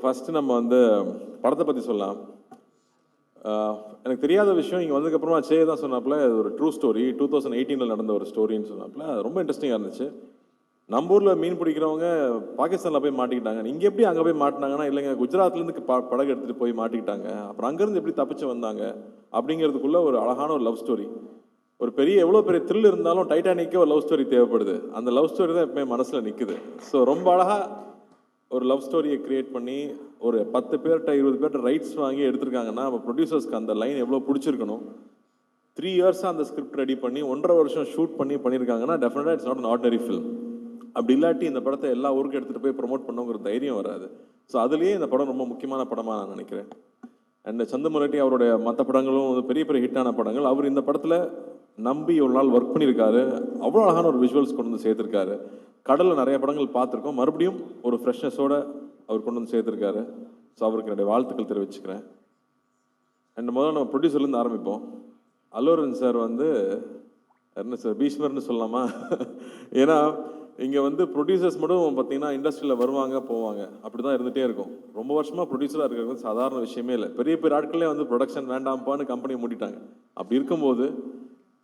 First நம்ம வந்து படத்தை பற்றி சொல்லலாம். எனக்கு தெரியாத விஷயம் இங்கே வந்ததுக்கப்புறமா சே தான் சொன்னாப்புல, இது ஒரு ட்ரூ ஸ்டோரி 2018 நடந்த ஒரு ஸ்டோரின்னு சொன்னாப்புல. ரொம்ப இன்ட்ரெஸ்டிங்காக இருந்துச்சு. நம்ம ஊரில் மீன் பிடிக்கிறவங்க பாகிஸ்தானில் போய் மாட்டிக்கிட்டாங்க. இங்கே எப்படி அங்கே போய் மாட்டினாங்கன்னா, இல்லைங்க குஜராத்லேருந்து படகு எடுத்துகிட்டு போய் மாட்டிக்கிட்டாங்க, அப்புறம் அங்கேருந்து எப்படி தப்பிச்சு வந்தாங்க அப்படிங்கிறதுக்குள்ள ஒரு அழகான ஒரு லவ் ஸ்டோரி. ஒரு பெரிய எவ்வளோ பெரிய த்ரில் இருந்தாலும் டைட்டானிக்கே ஒரு லவ் ஸ்டோரி தேவைப்படுது. அந்த லவ் ஸ்டோரி தான் எப்பவுமே மனசில் நிற்குது. ஸோ ரொம்ப அழகாக ஒரு லவ் ஸ்டோரியை கிரியேட் பண்ணி ஒரு 10 பேர்கிட்ட 20 பேர்கிட்ட ரைட்ஸ் வாங்கி எடுத்திருக்காங்கன்னா அப்போ ப்ரொடியூசர்ஸ்க்கு அந்த லைன் எவ்வளோ பிடிச்சிருக்கணும். 3 இயர்ஸாக அந்த ஸ்கிரிப்ட் ரெடி பண்ணி 1.5 வருஷம் ஷூட் பண்ணியிருக்காங்கன்னா டெஃபினட்டாக it's not an ordinary film. அப்படி இல்லாட்டி இந்த படத்தை எல்லா ஊருக்கும் எடுத்துகிட்டு போய் ப்ரொமோட் பண்ணுங்கிற தைரியம் வராது. ஸோ அதுலேயே இந்த படம் ரொம்ப முக்கியமான படமாக நான் நினைக்கிறேன். அண்ட் சந்தமுரட்டி அவருடைய மற்ற படங்களும் பெரிய பெரிய ஹிட்டான படங்கள். அவர் இந்த படத்தில் நம்பி ஒரு நாள் ஒர்க் பண்ணியிருக்காரு. அவ்வளோ அழகான ஒரு விஷுவல்ஸ் கொண்டு வந்து சேர்த்துருக்காரு. கடலில் நிறைய படங்கள் பார்த்துருக்கோம், மறுபடியும் ஒரு ஃப்ரெஷ்னஸோட அவர் கொண்டு வந்து சேர்த்துருக்காரு. ஸோ அவருக்கு என்னுடைய வாழ்த்துக்கள் தெரிவிச்சுக்கிறேன். அண்ட் முதல்ல நம்ம ப்ரொடியூசர்லேருந்து ஆரம்பிப்போம். அல்லு அர்ஜுன் சார் வந்து என்ன சார் பீஷ்மர்னு சொல்லலாமா? ஏன்னா இங்கே வந்து ப்ரொடியூசர்ஸ் மட்டும் பார்த்தீங்கன்னா இண்டஸ்ட்ரியில் வருவாங்க போவாங்க, அப்படி தான் இருந்துகிட்டே இருக்கும். ரொம்ப வருஷமாக ப்ரொடியூசராக இருக்கிறது சாதாரண விஷயமே இல்லை. பெரிய பெரிய ஆட்களே வந்து ப்ரொடக்ஷன் வேண்டாம்ப்பான்னு கம்பெனியை மூடிட்டாங்க. அப்படி இருக்கும்போது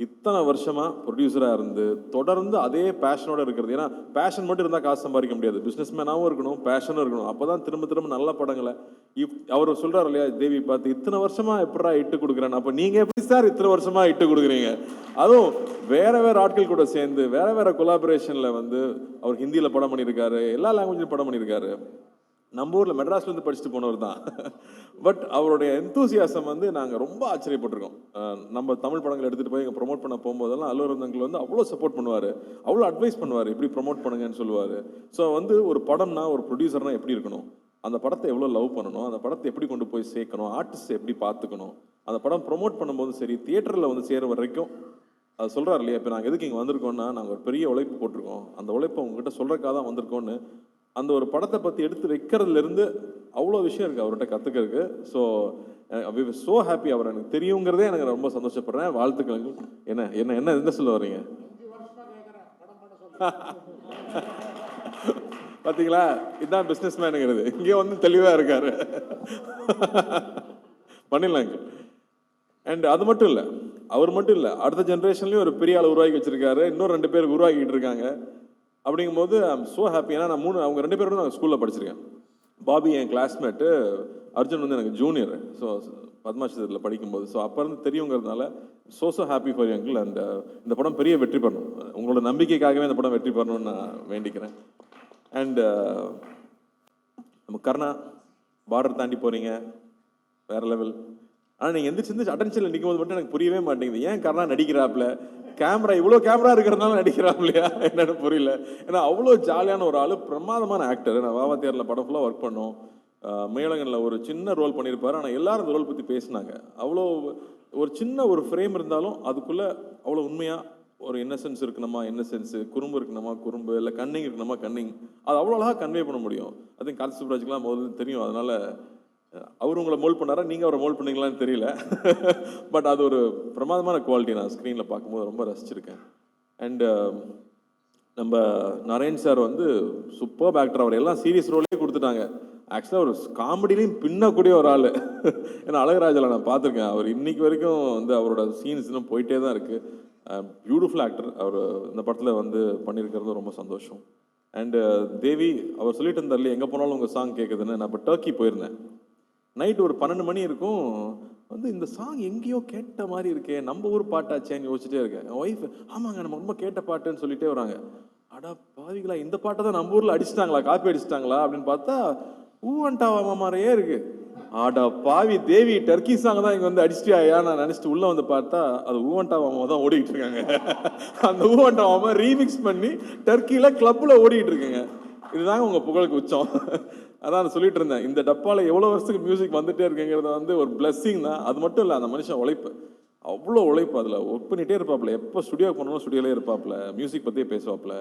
இத்தனை வருஷமாக ப்ரொடியூசராக இருந்து தொடர்ந்து அதே பேஷனோட இருக்கிறது. ஏன்னா பேஷன் மட்டும் இருந்தால் காசு சம்பாதிக்க முடியாது. பிஸ்னஸ் மேனாகவும் இருக்கணும், பேஷனும் இருக்கணும். அப்போ தான் திரும்ப திரும்ப நல்ல படங்களை அவர் சொல்கிறார் இல்லையா, தேவி பார்த்து இத்தனை வருஷமாக எப்படா இட்டு கொடுக்குறேன்னு. அப்போ நீங்கள் எப்படி சார் இத்தனை வருஷமாக இட்டு கொடுக்குறீங்க? அதுவும் வேற வேற ஆட்கள் கூட சேர்ந்து வேற வேற கொலாபரேஷனில் வந்து அவர் ஹிந்தியில் படம் பண்ணியிருக்காரு, எல்லா லாங்குவேஜ்லையும் படம் பண்ணியிருக்காரு. நம்ம ஊரில் மெட்ராஸ்லேருந்து படிச்சுட்டு போனவர் தான். பட் அவருடைய எந்தூசியாசம் வந்து நாங்கள் ரொம்ப ஆச்சரியப்பட்டிருக்கோம். நம்ம தமிழ் படங்கள் எடுத்துகிட்டு போய் இங்கே ப்ரொமோட் பண்ண போகும்போதெல்லாம் அல்லு அர்ஜுன் வந்து அவ்வளோ சப்போர்ட் பண்ணுவார், அவ்வளோ அட்வைஸ் பண்ணுவார், இப்படி ப்ரொமோட் பண்ணுங்கன்னு சொல்லுவார். ஸோ வந்து ஒரு படம்னா ஒரு ப்ரொடியூசர்னால் எப்படி இருக்கணும், அந்த படத்தை எவ்வளோ லவ் பண்ணணும், அந்த படத்தை எப்படி கொண்டு போய் சேர்க்கணும், ஆர்டிஸ்ட் எப்படி பார்த்துக்கணும், அந்த படம் ப்ரொமோட் பண்ணும்போது சரி, தியேட்டரில் வந்து சேர வரைக்கும் அது சொல்கிறார் இல்லையா. இப்போ நாங்கள் எதுக்கு இங்கே வந்திருக்கோம்னா நாங்கள் ஒரு பெரிய உழைப்பு போட்டிருக்கோம், அந்த உழைப்பை உங்ககிட்ட சொல்கிறக்காக தான் வந்திருக்கோன்னு அந்த ஒரு படத்தை பற்றி எடுத்து வைக்கிறதுலேருந்து அவ்வளோ விஷயம் இருக்குது அவர்கிட்ட கற்றுக்கிறதுக்கு. So we are so happy. அவர் எனக்கு தெரியுங்கிறதே எனக்கு ரொம்ப சந்தோஷப்படுறேன். வாழ்த்துக்கள். என்ன என்ன என்ன என்ன சொல்ல வரீங்க? பார்த்தீங்களா, இதுதான் பிஸ்னஸ் மேனுங்கிறது. இங்கே வந்து தெளிவாக இருக்காரு. பண்ணிடலாங்க. அண்ட் அது மட்டும் இல்லை, அவர் மட்டும் இல்லை, அடுத்த ஜென்ரேஷன்லேயும் ஒரு பெரிய ஆள் உருவாக்கி வச்சிருக்காரு. இன்னும் 2 பேர் உருவாக்கிட்டு இருக்காங்க. அப்படிங்கும்போது ஐ எம் ஸோ ஹாப்பி. ஏன்னா நான் அவங்க 2 பேரும் நான் ஸ்கூலில் படிச்சிருக்கேன். பாபி என் கிளாஸ்மேட்டு, அர்ஜுன் வந்து எனக்கு ஜூனியர். ஸோ பத்மாட்சத்தில் படிக்கும்போது ஸோ அப்போ இருந்து தெரியுங்கிறதுனால so happy for you uncle. And இந்த படம் பெரிய வெற்றி பெறணும். உங்களோட நம்பிக்கைக்காகவே இந்த படம் வெற்றி பெறணும்னு நான் வேண்டிக்கிறேன். அண்ட் நம்ம கர்ணா பார்டர் தாண்டி போகிறீங்க, வேறு லெவல். ஆனால் நீங்கள் எந்திரிச்சு அட்டென்ஷனில் நிற்கும் போது மட்டும் எனக்கு புரியவே மாட்டேங்குது. ஏன் கர்ணா நடிக்கிறாப்புல? கேமரா இவ்வளோ கேமரா இருக்கிறதுனால நடிக்கிறாப்லையா என்னன்னு புரியல. ஏன்னா அவ்வளோ ஜாலியான ஒரு ஆள், பிரமாதமான ஆக்டர். நான் வாவாத்தியாரில் படம் ஃபுல்லாக ஒர்க் பண்ணோம். மேலகனில் ஒரு சின்ன ரோல் பண்ணியிருப்பார். ஆனால் எல்லாரும் இந்த ரோல் பற்றி பேசினாங்க. அவ்வளோ ஒரு சின்ன ஒரு ஃப்ரேம் இருந்தாலும் அதுக்குள்ளே அவ்வளோ உண்மையாக ஒரு இன்னசென்ஸ் இருக்கணுமா இன்னசென்ஸு, குறும்பு இருக்கணுமா குறும்பு, இல்லை கன்னிங் இருக்கணுமா கன்னிங், அது அவ்வளோ அழகாக கன்வே பண்ண முடியும். அது கார்த்திக் சுப்ராஜுக்குலாம் முதல்ல தெரியும். அதனால் அவர் உங்களை மோல்ட் பண்ணாரா, நீங்கள் அவரை மோல்ட் பண்ணீங்களான்னு தெரியல. பட் அது ஒரு பிரமாதமான குவாலிட்டி. நான் ஸ்க்ரீனில் பார்க்கும்போது ரொம்ப ரசிச்சிருக்கேன். அண்டு நம்ம நரேன் சார் வந்து சூப்பர் ஆக்டர். அவர் எல்லாம் சீரியஸ் ரோலே கொடுத்துட்டாங்க. ஆக்சுவலாக ஒரு காமெடிலையும் பின்னக்கூடிய ஒரு ஆள். ஏன்னா அழகராஜில் நான் பார்த்துருக்கேன். அவர் இன்னைக்கு வரைக்கும் வந்து அவரோட சீன்ஸ் இன்னும் போயிட்டே தான் இருக்குது. Beautiful actor. அவர் இந்த படத்தில் வந்து பண்ணியிருக்கிறது ரொம்ப சந்தோஷம். அண்டு தேவி அவர் சொல்லிட்டு இருந்தார் இல்லையா, எங்கே போனாலும் உங்கள் சாங் கேட்குதுன்னு. நான் இப்போ டர்க்கி போயிருந்தேன். நைட்டு ஒரு 12 மணி இருக்கும். வந்து இந்த சாங் எங்கேயோ கேட்ட மாதிரி இருக்கே, நம்ம ஊர் பாட்டாச்சேன்னு யோசிச்சுட்டே இருக்கேன். என் ஒய்ஃப் ஆமாங்க நம்ம ரொம்ப கேட்ட பாட்டுன்னு சொல்லிட்டே வராங்க. அடா பாவிங்களா, இந்த பாட்டை தான் நம்ம ஊரில் அடிச்சிட்டாங்களா, காப்பி அடிச்சிட்டாங்களா அப்படின்னு பார்த்தா ஊவன்டாவா மாதிரியே இருக்கு. ஆடா பாவி தேவி, டர்க்கி சாங் தான் இங்கே வந்து அடிச்சிட்டியா நான் நினச்சிட்டு உள்ளே வந்து பார்த்தா அது ஊவன்டாவாமா தான் ஓடிக்கிட்டு இருக்காங்க. அந்த ஊவன்டாவாமா ரீமிக்ஸ் பண்ணி டர்க்கியில் கிளப்பில் ஓடிக்கிட்டு இருக்குங்க. இதுதாங்க உங்கள் புகழுக்கு உச்சம். அதான் சொல்லிட்டு இருந்தேன், இந்த டப்பாவில் எவ்வளோ வருஷத்துக்கு மியூசிக் வந்துட்டே இருக்குங்கிறத வந்து ஒரு பிளஸ்ஸிங் தான். அது மட்டும் இல்லை, அந்த மனுஷன் உழைப்பு, அவ்வளோ உழைப்பு. அதில் ஒர்க் பண்ணிகிட்டே இருப்பாப்புல. எப்போ ஸ்டுடியோ போனாலும் ஸ்டுடியோலே இருப்பாப்புல, மியூசிக் பற்றியே பேசுவாப்புல.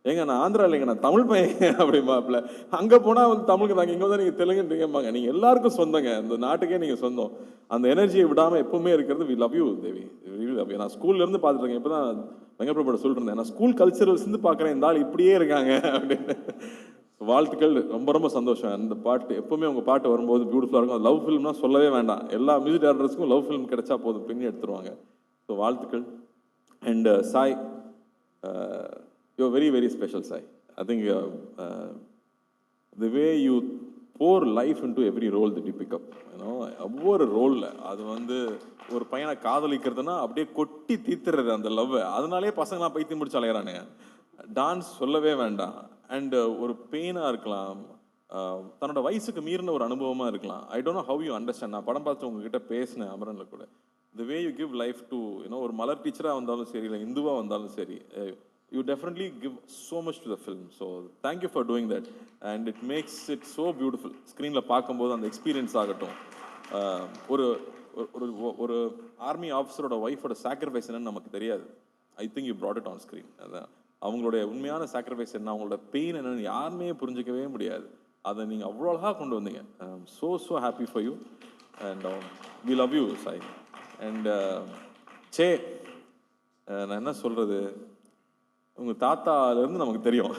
ஏங்க நான் ஆந்திரா இல்லைங்க, நான் தமிழ் பையன் அப்படிம்பாப்புல. அங்கே போனால் வந்து தமிழுக்கு தாங்க, இங்கே வந்து நீங்கள் தெலுங்குன்றீங்கம்பாங்க. நீங்கள் எல்லாருக்கும் சொந்தங்க, இந்த நாட்டுக்கே நீங்கள் சொந்தம். அந்த எனர்ஜியை விடாமல் எப்பவுமே இருக்கிறது we love you Devi, we love you. நான் ஸ்கூல்லேருந்து பார்த்துருக்கேன். இப்போ தான் வெங்கப்பிரபோட சொல்லிட்டு இருந்தேன், நான் ஸ்கூல் கல்ச்சரல்ஸ்லேருந்து பார்க்குறேன், இந்த ஆள் இப்படியே இருக்காங்க அப்படின்னு. வாழ்த்துக்கள். ரொம்ப ரொம்ப சந்தோஷம். அந்த பாட்டு எப்பவுமே உங்கள் பாட்டு வரும்போது பியூட்டிஃபுல்லாக இருக்கும். அது லவ் ஃபிலிம்னா சொல்லவே வேண்டாம். எல்லா மியூசிக் டேரக்டர்ஸ்க்கும் லவ் ஃபிலிம் கிடைச்சா போதும், பின்னி எடுத்துருவாங்க. ஸோ வாழ்த்துக்கள். And Sai, you very very special Sai. I think the way you pour life into every role that you pick up, you know, ஒவ்வொரு ரோலில் அது வந்து ஒரு பையனை காதலிக்கிறதுனா அப்படியே கொட்டி தீத்துறது அந்த லவ். அதனாலே பசங்களாம் பைத்தியம் முடிச்சு அலையிறானுங்க. டான்ஸ் சொல்லவே வேண்டாம். அண்ட் ஒரு பெயினாக இருக்கலாம், தன்னோட வயசுக்கு மீறின ஒரு அனுபவமாக இருக்கலாம். I don't know how you understand. நான் படம் பார்த்து உங்ககிட்ட பேசினேன் அமரனில் கூட. The way you give life to, you know, ஒரு மலர் டீச்சராக வந்தாலும் சரி, இல்லை இந்துவாக வந்தாலும் சரி, you definitely give so much to the film. So thank you for doing that, and it makes it so beautiful. ஸ்க்ரீனில் பார்க்கும்போது அந்த எக்ஸ்பீரியன்ஸ் ஆகட்டும், ஒரு ஒரு ஒரு ஆர்மி ஆஃபீஸரோட ஒய்ஃபோட சாக்ரிஃபைஸ் என்னன்னு நமக்கு தெரியாது. I think you brought it on screen. அதான் அவங்களுடைய உண்மையான சாக்ரிஃபைஸ் என்ன, அவங்களோட பெயின் என்னன்னு யாருமே புரிஞ்சிக்கவே முடியாது. அதை நீங்கள் அவ்வளோ அழகாக கொண்டு வந்தீங்க. So happy for you, and we love you Sai. And say, நான் என்ன சொல்கிறது, உங்கள் தாத்தாலேருந்து நமக்கு தெரியும்.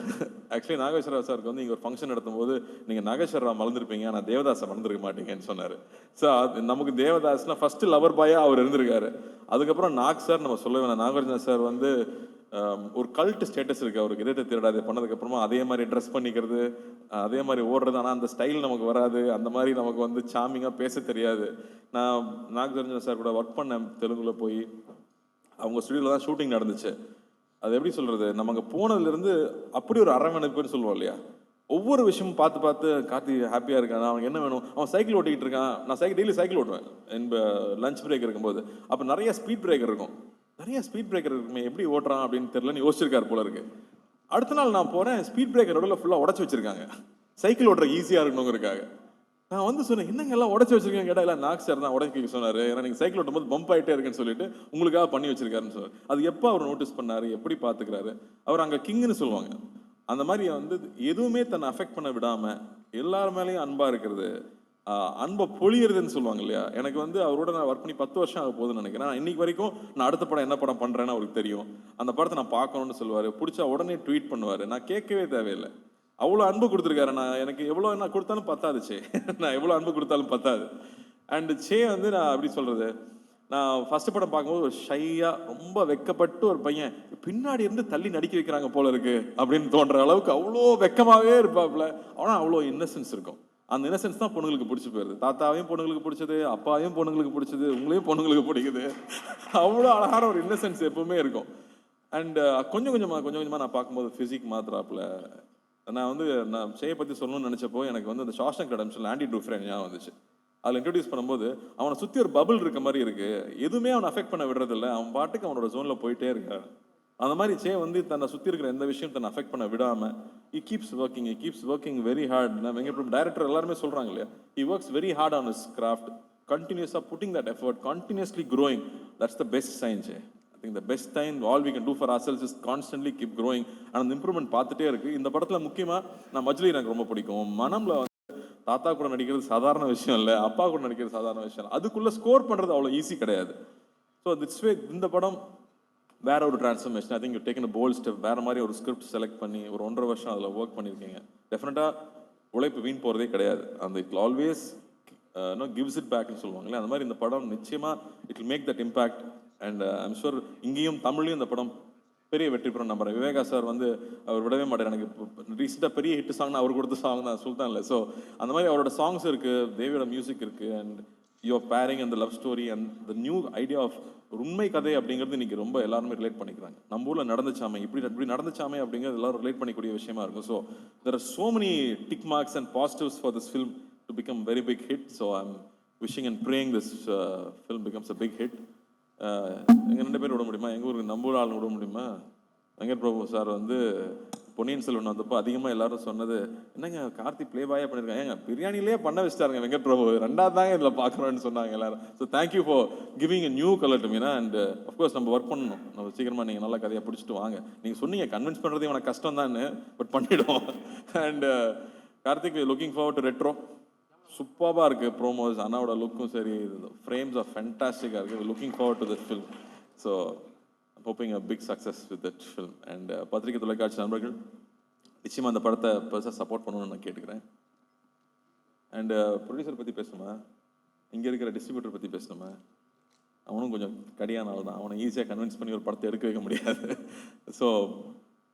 ஆக்சுவலி நாகேஸ்வரா சாருக்கு வந்து இங்கே ஒரு ஃபங்க்ஷன் நடத்தும் போது நீங்கள் நாகேஸ்வரா மறந்துருப்பீங்க, ஆனால் தேவதாஸை மறந்துருக்க மாட்டீங்கன்னு சொன்னார். ஸோ நமக்கு தேவதாஸ்னால் ஃபஸ்ட்டு லவர் பாயாக அவர் இருந்திருக்காரு. அதுக்கப்புறம் நாக் சார் நம்ம சொல்ல வேணாம். நாகார்ஜுனா சார் வந்து ஒரு கல்ட் ஸ்டேட்டஸ் இருக்குது அவருக்கு. இதயத்தை திருடாது பண்ணதுக்கப்புறமா அதே மாதிரி ட்ரெஸ் பண்ணிக்கிறது, அதே மாதிரி ஓடுறது. ஆனால் அந்த ஸ்டைல் நமக்கு வராது, அந்த மாதிரி நமக்கு வந்து சாமிங்காக பேச தெரியாது. நான் நாகார்ஜுனா சார் கூட ஒர்க் பண்ணேன் தெலுங்குல போய். அவங்க ஸ்டுடியோவில் தான் ஷூட்டிங் நடந்துச்சு. அது எப்படி சொல்கிறது, நம்ம அங்கே போனதுலேருந்து அப்படி ஒரு அரவணைப்புன்னு சொல்லுவோம் இல்லையா. ஒவ்வொரு விஷயமும் பார்த்து பார்த்து கார்த்தி ஹாப்பியாக இருக்கான், அவனுக்கு என்ன வேணும், அவன் சைக்கிள் ஓட்டிகிட்டு இருக்கான். நான் டெய்லி சைக்கிள் ஓட்டுவேன் என் லஞ்ச் பிரேக் இருக்கும்போது. அப்போ நிறைய ஸ்பீட் பிரேக்கர் இருக்கும். நிறைய ஸ்பீட் பிரேக்கர் இருக்குமே, எப்படி ஓட்டுறான் அப்படின்னு தெரியலன்னு யோசிச்சிருக்காரு போல இருக்கு. அடுத்த நாள் நான் போகிறேன், ஸ்பீட் பிரேக்கர் ரோடில் ஃபுல்லாக உடச்சி வச்சிருக்காங்க, சைக்கிள் ஓட்டுற ஈஸியாக இருக்கணுங்கிறதுக்காக. நான் வந்து சொன்னேன், என்னங்க எல்லாம் உடச்சி வச்சிருக்கேன் கேட்டால், இல்லை நாக் சார் தான் உடச்சி சொன்னார், ஏன்னா நீங்கள் சைக்கிள் ஓட்டும் போது பம்ப் ஆகிட்டே இருக்குன்னு சொல்லிட்டு உங்களுக்காக பண்ணி வச்சிருக்காருன்னு சொன்னார். அது எப்போ அவர் நோட்டீஸ் பண்ணார், எப்படி பார்த்துக்கிறாரு அவர். அங்கே கிங்குன்னு சொல்லுவாங்க. அந்த மாதிரி வந்து எதுவுமே தன்னை அஃபெக்ட் பண்ண விடாமல் எல்லார் மேலேயும் அன்பாக இருக்கிறது, அன்பை பொழியறதுன்னு சொல்லுவாங்க இல்லையா. எனக்கு வந்து அவரோட நான் ஒர்க் பண்ணி 10 வருஷம் ஆக போகுதுன்னு நினைக்கிறேன். இன்னைக்கு வரைக்கும் நான் அடுத்த படம் என்ன படம் பண்ணுறேன்னு அவருக்கு தெரியும். அந்த படத்தை நான் பார்க்கணும்னு சொல்லுவார், பிடிச்சா உடனே ட்வீட் பண்ணுவார். நான் கேட்கவே தேவையில்லை, அவ்வளோ அன்பு கொடுத்துருக்காரு. நான் எனக்கு எவ்வளோ என்ன கொடுத்தாலும் பத்தாது சே, நான் எவ்வளோ அன்பு கொடுத்தாலும் பத்தாது. அண்ட் சே வந்து நான் எப்படி சொல்கிறது, நான் ஃபர்ஸ்ட் படம் பார்க்கும்போது ஒரு ஷையாக ரொம்ப வெக்கப்பட்டு ஒரு பையன் பின்னாடி இருந்து தள்ளி நடிக்க வைக்கிறாங்க போல இருக்கு அப்படின்னு தோன்ற அளவுக்கு அவ்வளோ வெக்கமாகவே இருப்பாப்புல. ஆனால் அவ்வளோ இன்னசென்ஸ் இருக்கும். அந்த இன்னசென்ஸ் தான் பொண்ணுங்களுக்கு பிடிச்சி போயிருது. தாத்தாவையும் பொண்ணுங்களுக்கு பிடிச்சது, அப்பாவையும் பொண்ணுங்களுக்கு பிடிச்சது, உங்களையும் பொண்ணுங்களுக்கு பிடிக்குது. அவ்வளோ அழகான ஒரு இன்னசென்ஸ் எப்பவுமே இருக்கும். அண்ட் கொஞ்சம் கொஞ்சமாக நான் பார்க்கும்போது ஃபிசிக் மாத்திராப்புல. நான் வந்து நான் செய்ய பற்றி சொல்லணும்னு நினச்சப்போ எனக்கு வந்து அந்த ஷாஷங்க் ரிடெம்ப்ஷன் ஆண்டி ட்ரூஃப்ரெண்ட் ஞாபகம் வந்துச்சு. அதில் இன்ட்ரடியூஸ் பண்ணும்போது அவனை சுற்றி ஒரு பபிள் இருக்க மாதிரி இருக்கு, எதுவுமே அவனை அஃபெக்ட் பண்ண விடுறதில்ல, அவன் பாட்டுக்கு அவனோட ஜோனில் போயிட்டே இருக்காரு. அந்த மாதிரி சே வந்து தன்னை சுற்றி இருக்கிற எந்த விஷயம் தன்னை அஃபெக்ட் பண்ண விடாமல் he keeps working very hard. நான் வெங்கட் டைரக்டர் எல்லாருமே சொல்கிறாங்க இல்லையா, he works very hard on his craft, continuously putting that effort, continuously growing. That's the best sign, Jay. I think the best sign all we can do for ourselves is constantly keep growing, and அந்த improvement பார்த்துட்டே இருக்கு. இந்த படத்தில் முக்கியமாக நான் மஜ்லி எனக்கு ரொம்ப பிடிக்கும். மனம்ல வந்து தாத்தா கூட நடிக்கிறது சாதாரண விஷயம் இல்லை, அப்பா கூட நடிக்கிறது சாதாரண விஷயம் இல்லை. அதுக்குள்ளே ஸ்கோர் பண்ணுறது அவ்வளோ ஈஸி கிடையாது. ஸோ திட்ஸ் வே இந்த படம் வேற ஒரு transformation. I think you taken a bolt step. வேற மாதிரி ஒரு ஸ்கிரிப்ட் செலக்ட் பண்ணி ஒரு 1.5 வருஷம் அதில் ஒர்க் பண்ணியிருக்கீங்க. டெஃபினட்டாக உழைப்பு வீண் போகிறதே கிடையாது. அந்த இட் ஆல்வேஸ் கிவ்ஸ் இட் பேக்னு சொல்லுவாங்களே, அந்த மாதிரி இந்த படம் நிச்சயமாக it will make that impact. And I'm sure இங்கேயும் தமிழ்லையும் இந்த படம் பெரிய வெற்றி பெறும் நம்புறேன். விவேகா சார் வந்து அவர் விடவே மாட்டார். எனக்கு ரீசெண்டாக பெரிய ஹிட் சாங்னா அவர் கொடுத்த சாங் தான் சுல்தான்ல. ஸோ அந்த மாதிரி அவரோட சாங்ஸ் இருக்குது, தேவியோட மியூசிக் இருக்குது, அண்ட் யுவர் பேரிங் அந்த love story and the new idea of ஒரு உண்மை கதை அப்படிங்கிறது இன்னைக்கு ரொம்ப எல்லாருமே ரிலேட் பண்ணிக்கிறாங்க. நம்ம ஊரில் நடந்துச்சாமே, இப்படி நடந்துச்சாமே அப்படிங்கிறது எல்லாரும் ரிலேட் பண்ணிக்கூடிய விஷயமா இருக்கும். So there are so many tick marks and positives for this film to become very big hit. So I am wishing and praying this film becomes a big hit. எங்கள் 2 பேர் விட முடியுமா, எங்கள் ஊருக்கு நம்ம ஊர் ஆள் விட முடியுமா? வெங்கட் பிரபு சார் வந்து பொன்னியின் செல்வன் வந்தப்போ அதிகமாக எல்லாரும் சொன்னது, என்னங்க கார்த்தி ப்ளே பாயாக பண்ணியிருக்காங்க, ஏங்க பிரியாணிலே பண்ண வச்சுட்டாருங்க வெங்கட் பிரபு, 2வது தாங்க இதில் பார்க்குறோன்னு சொன்னாங்க எல்லாரும். So thank you for giving a new colour to Meena. And of course நம்ம ஒர்க் பண்ணணும், நம்ம சீக்கிரமாக நீங்கள் நல்லா கதையாக பிடிச்சிட்டு வாங்க. நீங்கள் சொன்னீங்க கன்வின்ஸ் பண்ணுறது எனக்கு கஷ்டம் தான், பட் பண்ணிவிடுவோம். And Karthik looking forward to retro. சூப்பராக இருக்குது ப்ரோமோஸ், அண்ணாவோட லுக்கும் சரி, ஃப்ரேம்ஸ் ஆஃப் ஃபேண்டாஸ்டிக்காக இருக்குது. Looking forward to this film. So hoping a big success with that film. And பத்திரிகை தொலைக்காட்சி நண்பர்கள், நிச்சயமாக அந்த படத்தை பெருசாக சப்போர்ட் பண்ணணும்னு நான் கேட்டுக்கிறேன். அண்டு ப்ரொடியூசர் பற்றி பேசணுமா, இங்கே இருக்கிற டிஸ்ட்ரிபியூட்டர் பற்றி பேசணுமா, அவனும் கொஞ்சம் கடியான ஆள் தான். அவனை ஈஸியாக கன்வின்ஸ் பண்ணி ஒரு படத்தை எடுக்க வைக்க முடியாது. ஸோ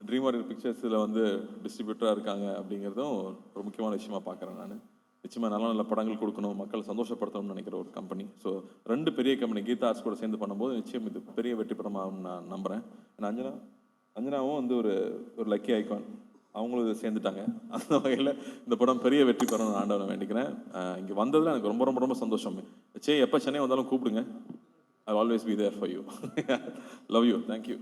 ட்ரீம் வாரியர் பிக்சர்ஸில் வந்து டிஸ்ட்ரிபியூட்டராக இருக்காங்க அப்படிங்கிறதும் ஒரு முக்கியமான விஷயமா பார்க்குறேன் நான். நிச்சயமாக நல்ல நல்ல படங்கள் கொடுக்கணும், மக்களை சந்தோஷப்படுத்தணும்னு நினைக்கிற ஒரு கம்பெனி. ஸோ 2 பெரிய கம்பெனி கீதா ஆர்ட்ஸ் கூட சேர்ந்து பண்ணும்போது நிச்சயம் இது பெரிய வெற்றி படமாகும்னு நான் நம்புகிறேன். அஞ்சனாவும் வந்து ஒரு லக்கி ஐகான், அவங்களும் இதை சேர்ந்துட்டாங்க. அந்த வகையில் இந்த படம் பெரிய வெற்றி பெறணும்னு ஆண்டவனை வேண்டிக்கிறேன். இங்கே வந்ததில் எனக்கு ரொம்ப ரொம்ப ரொம்ப சந்தோஷம். எப்போ சென்னை வந்தாலும் கூப்பிடுங்க. I'll always be there for you. Love you. Thank you.